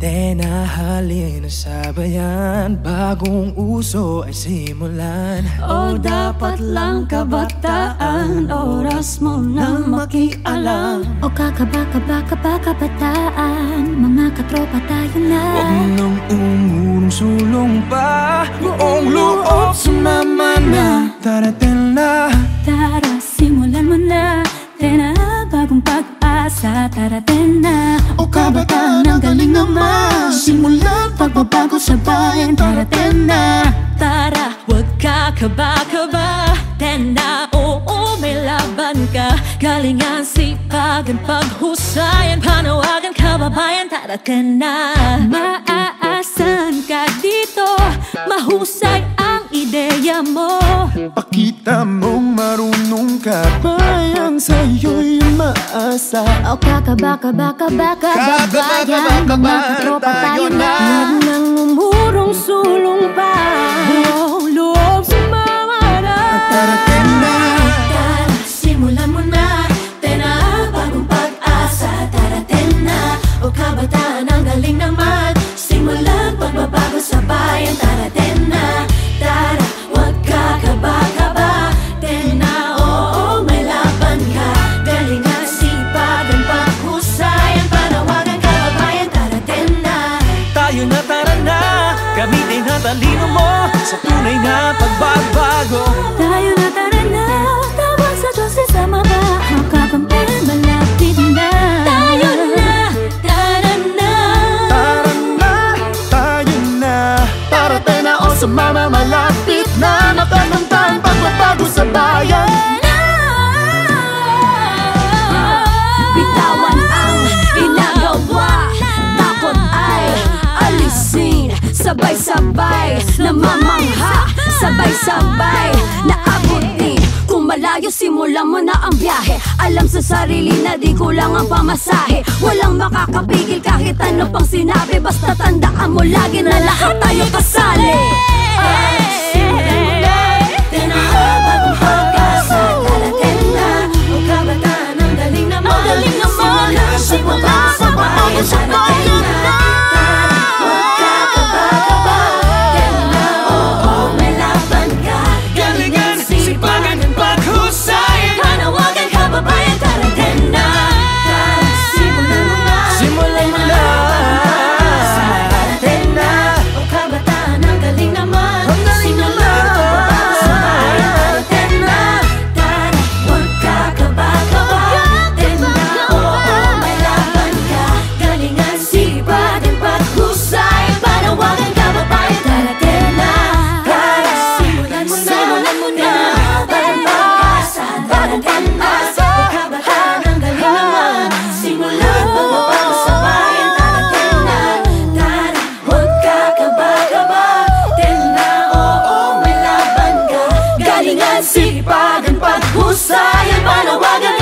Tenahali na sa bayan, bagong uso ay simulan. O dapat lang kabataan, oras mo na makialam. O kakaba-kaba-kaba kabataan, mga katropa tayo na. Huwag nang umulong-sulong pa, buong loob sumama na. Darating na, tara simulan mo na. Tena bagong pag-asa, darating na. o kabataan ang galing naman, simulan pagbabago sa bayan. Darating na, Tara, huwag kakaba-kaba. Tena, oo, may laban ka. Galingan, sipagan, paghusayan, panawagan, kababayan, darating na. Maaasahan ka dito, mahusay ang ideya mo. pakita mong marunong ka, bayan sa'yo'y maasa. O kakaba-kaba-kaba-kababayan, mga katropa tayo na. Huwag nang umurong-sulong pa, buong loob sumama na. Darating na, Tara, simulan mo na. Tena, bagong pag-asa, darating na. O kabataan ang galing naman, simulan pagbabago sa bayan, darating na. Tara, huwag kakaba-kaba. Tena, oo, may laban ka. Galingan, sipagan, paghusayan, panawagan, kababayan, darating na. tayo na, tara na, gamitin ang talino mo sa tunay na pagbabago. Tayo na, tara na, tawag sa Diyos, isama ba? Ang kakampihan, malapit na. Tayo na, tara na. Tara na, tayo na, darating na, o sumama, malapit na. Natatanta ang pagbabago sa bayan. Bitawan ang ginagawa, takot ay alisin. Sabay-sabay namamangha, sabay-sabay naabutin. Kung malayo, simulan mo na ang biyahe. Alam sa sarili na di kulang ang pamasahe. Walang makakapigil kahit ano pang sinabi. Basta tandaan mo lagi na lahat tayo kasali. Simulan mo na, tena bagong pag-asa, darating na. O kabataan ang galing naman, simulan sa bayan, darating na. Tara, huwag kakaba-kaba. Tena, oo, may laban ka. Galingan, sipagan, paghusayan, panawagan, kababayan, darating na. Tara, simulan mo na. Simulan mo na, Darating na. O kabataan ang galing naman, simulan pagbabago sa bayan, darating na. Tara, huwag kakaba-kaba. Tena, oo, may laban ka. Galingan, sipagan, paghusayan, panawagan, kababayan, darating na. Tara, simulan mo na. Bagong pag-asa, darating na. O kabataan ang galing naman, simulan pagbabago sa bayan, darating na. Tara, huwag kakaba-kaba. Tena, oo, may laban ka. Galingan, sipagan, paghusayan, panawagan,